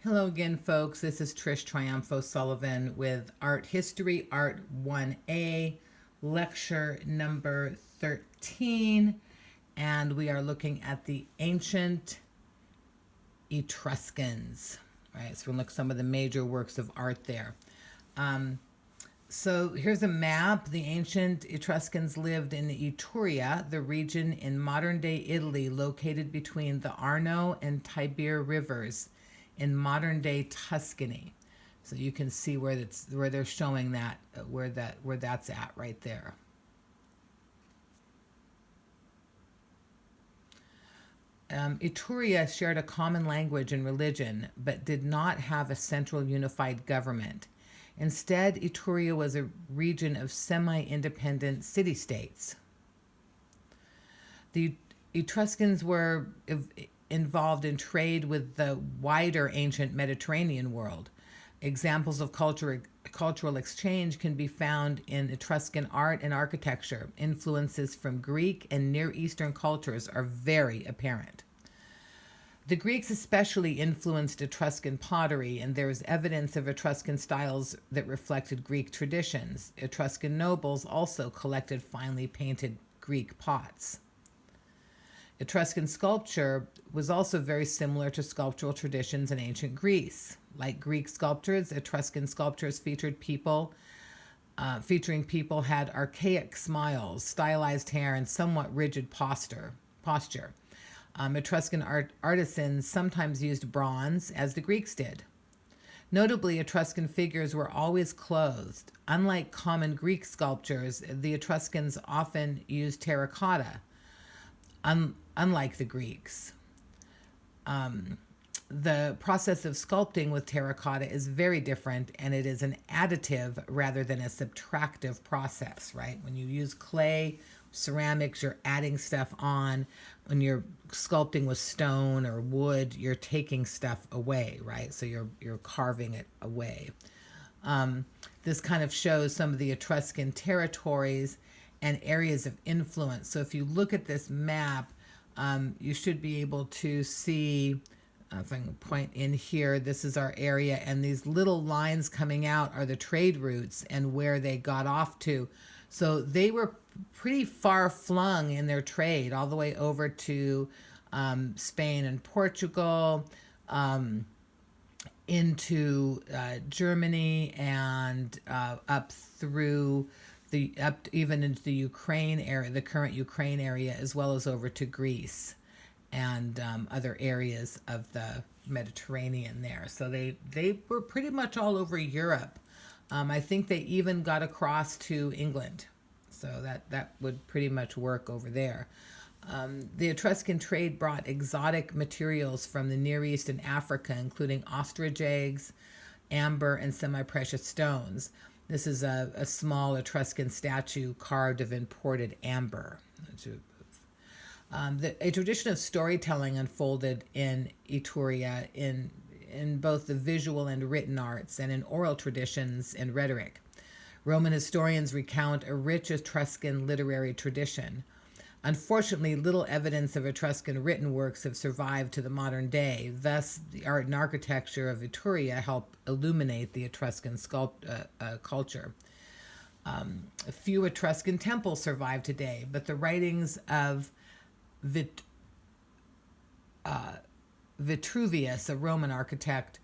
Hello again, folks. This is Trish Triumpho Sullivan with Art History, ART1A, lecture number 13. And we are looking at the Ancient Etruscans. All right, so we'll look at some of the major works of art there. So here's a map. The ancient Etruscans lived in Etruria, the region in modern-day Italy located between the Arno and Tiber rivers in modern-day Tuscany. So you can see where they're showing that where that's at right there. Etruria shared a common language and religion, but did not have a central unified government. Instead, Etruria was a region of semi-independent city-states. The Etruscans were involved in trade with the wider ancient Mediterranean world. Examples of cultural exchange can be found in Etruscan art and architecture. Influences from Greek and Near Eastern cultures are very apparent. The Greeks especially influenced Etruscan pottery, and there is evidence of Etruscan styles that reflected Greek traditions. Etruscan nobles also collected finely painted Greek pots. Etruscan sculpture was also very similar to sculptural traditions in ancient Greece. Like Greek sculptures, Etruscan sculptures featuring people had archaic smiles, stylized hair, and somewhat rigid posture. Etruscan artisans sometimes used bronze, as the Greeks did. Notably, Etruscan figures were always clothed. Unlike common Greek sculptures, the Etruscans often used terracotta, unlike the Greeks. The process of sculpting with terracotta is very different, and it is an additive rather than a subtractive process, right? When you use clay, ceramics, you're adding stuff on. When you're sculpting with stone or wood, you're taking stuff away, right? So you're carving it away. This kind of shows some of the Etruscan territories and areas of influence. So if you look at this map, you should be able to see, if I can point in here, this is our area, and these little lines coming out are the trade routes and where they got off to. So they were pretty far flung in their trade, all the way over to Spain and Portugal, into Germany, and up through even into the Ukraine area, the current Ukraine area, as well as over to Greece and other areas of the Mediterranean there. So they were pretty much all over Europe. I think they even got across to England. So that would pretty much work over there. The Etruscan trade brought exotic materials from the Near East and Africa, including ostrich eggs, amber, and semi-precious stones. This is a small Etruscan statue carved of imported amber. A tradition of storytelling unfolded in Etruria in both the visual and written arts, and in oral traditions and rhetoric. Roman historians recount a rich Etruscan literary tradition. Unfortunately, little evidence of Etruscan written works have survived to the modern day. Thus, the art and architecture of Etruria help illuminate the Etruscan culture. A few Etruscan temples survive today, but the writings of Vitruvius, a Roman architect,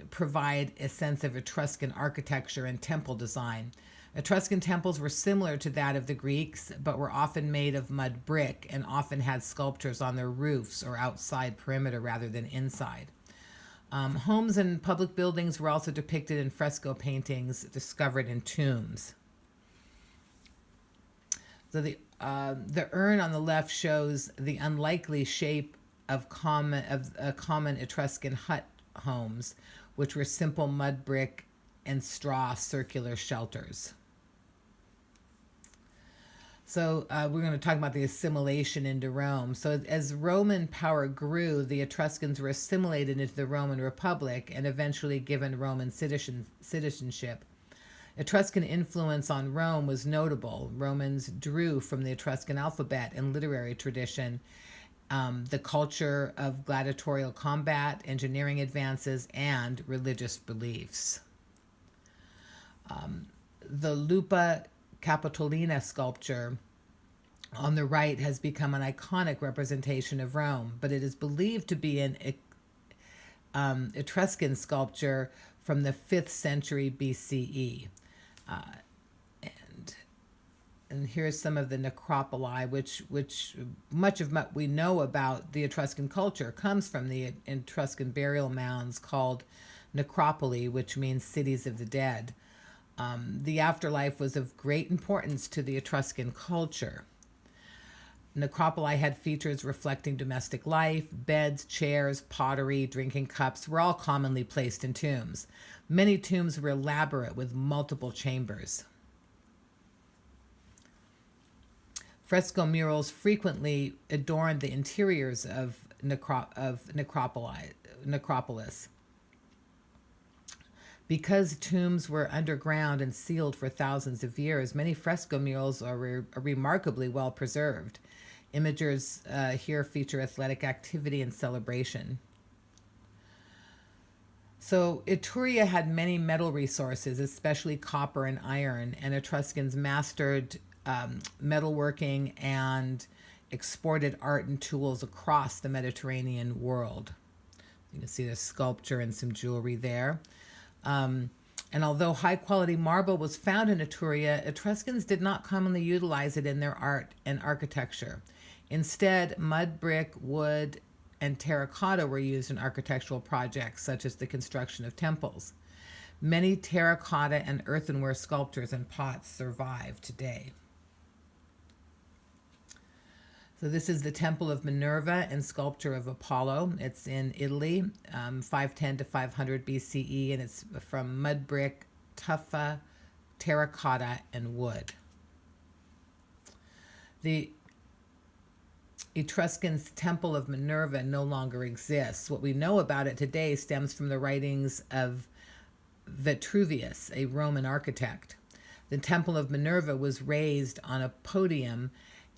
provide a sense of Etruscan architecture and temple design. Etruscan temples were similar to that of the Greeks, but were often made of mud brick and often had sculptures on their roofs or outside perimeter rather than inside. Homes and public buildings were also depicted in fresco paintings discovered in tombs. So the urn on the left shows the unlikely shape of common Etruscan hut homes, which were simple mud brick and straw circular shelters. So we're going to talk about the assimilation into Rome. So as Roman power grew, the Etruscans were assimilated into the Roman Republic and eventually given Roman citizenship. Etruscan influence on Rome was notable. Romans drew from the Etruscan alphabet and literary tradition, the culture of gladiatorial combat, engineering advances, and religious beliefs. The Lupa Capitolina sculpture on the right has become an iconic representation of Rome, but it is believed to be an Etruscan sculpture from the 5th century BCE. And here's some of the necropoli, which much of what we know about the Etruscan culture comes from the Etruscan burial mounds called necropoli, which means cities of the dead. The afterlife was of great importance to the Etruscan culture. Necropoli had features reflecting domestic life. Beds, chairs, pottery, drinking cups were all commonly placed in tombs. Many tombs were elaborate with multiple chambers. Fresco murals frequently adorned the interiors of necropolis. Because tombs were underground and sealed for thousands of years, many fresco murals are remarkably well preserved. Images here feature athletic activity and celebration. So Etruria had many metal resources, especially copper and iron, and Etruscans mastered metalworking and exported art and tools across the Mediterranean world. You can see the sculpture and some jewelry there. And although high-quality marble was found in Etruria, Etruscans did not commonly utilize it in their art and architecture. Instead, mud, brick, wood, and terracotta were used in architectural projects, such as the construction of temples. Many terracotta and earthenware sculptures and pots survive today. So this is the Temple of Minerva and sculpture of Apollo. It's in Italy, 510 to 500 BCE, and it's from mud brick, tufa, terracotta, and wood. The Etruscans' Temple of Minerva no longer exists. What we know about it today stems from the writings of Vitruvius, a Roman architect. The Temple of Minerva was raised on a podium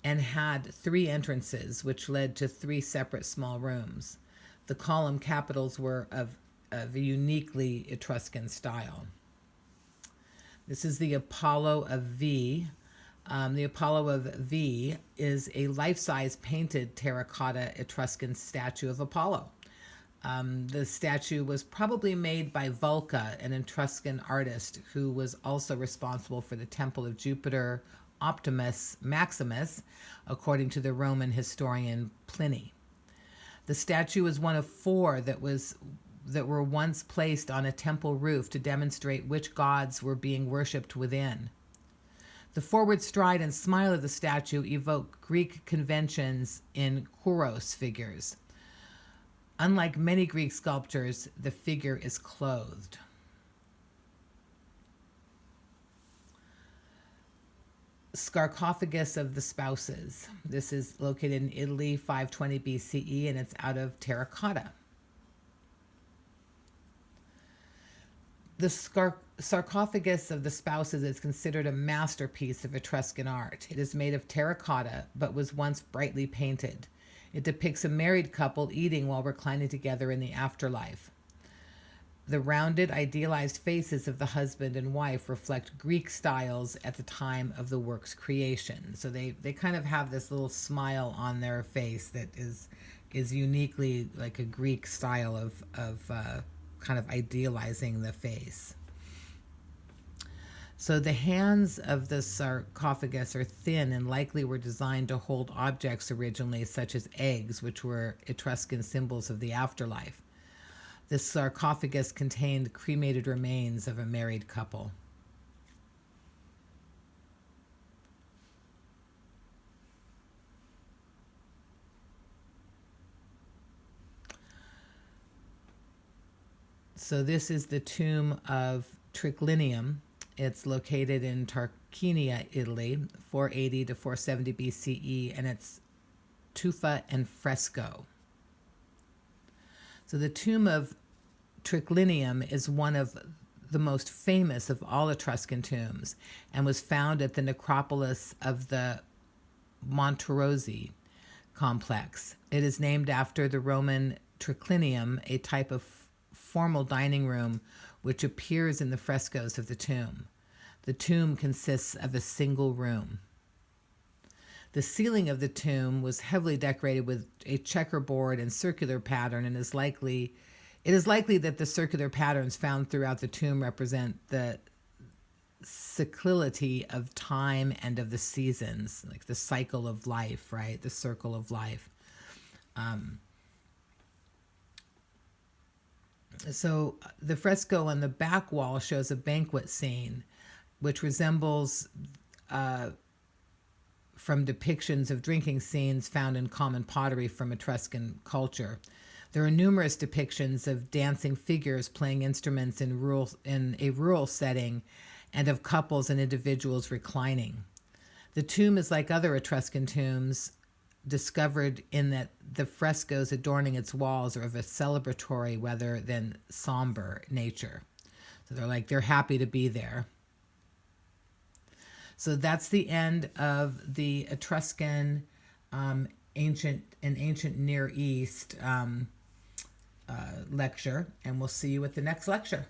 and had 3 entrances, which led to 3 separate small rooms. The column capitals were of a uniquely Etruscan style. This is the Apollo of V. The Apollo of V is a life-size painted terracotta Etruscan statue of Apollo. The statue was probably made by Vulca, an Etruscan artist who was also responsible for the Temple of Jupiter, Optimus Maximus, according to the Roman historian Pliny. The statue is one of 4 that were once placed on a temple roof to demonstrate which gods were being worshipped within. The forward stride and smile of the statue evoke Greek conventions in Kouros figures. Unlike many Greek sculptures, the figure is clothed. Sarcophagus of the Spouses. This is located in Italy, 520 BCE, and it's out of terracotta. The sarcophagus of the Spouses is considered a masterpiece of Etruscan art. It is made of terracotta, but was once brightly painted. It depicts a married couple eating while reclining together in the afterlife. The rounded, idealized faces of the husband and wife reflect Greek styles at the time of the work's creation. So they kind of have this little smile on their face that is uniquely like a Greek style of kind of idealizing the face. So the hands of the sarcophagus are thin and likely were designed to hold objects originally, such as eggs, which were Etruscan symbols of the afterlife. The sarcophagus contained cremated remains of a married couple. So this is the Tomb of Tricolinium. It's located in Tarquinia, Italy, 480 to 470 BCE, and it's tufa and fresco. So the Tomb of Tricolinium is one of the most famous of all Etruscan tombs and was found at the necropolis of the Monterozzi, complex. It is named after the Roman triclinium, a type of formal dining room which appears in the frescoes of the tomb. The tomb consists of a single room. The ceiling of the tomb was heavily decorated with a checkerboard and circular pattern, and it is likely that the circular patterns found throughout the tomb represent the cyclicality of time and of the seasons, like the cycle of life, right? The circle of life. So the fresco on the back wall shows a banquet scene, which resembles from depictions of drinking scenes found in common pottery from Etruscan culture. There are numerous depictions of dancing figures playing instruments in a rural setting, and of couples and individuals reclining. The tomb is like other Etruscan tombs discovered in that the frescoes adorning its walls are of a celebratory rather than somber nature. So they're happy to be there. So that's the end of the Etruscan ancient Near East lecture, and we'll see you at the next lecture.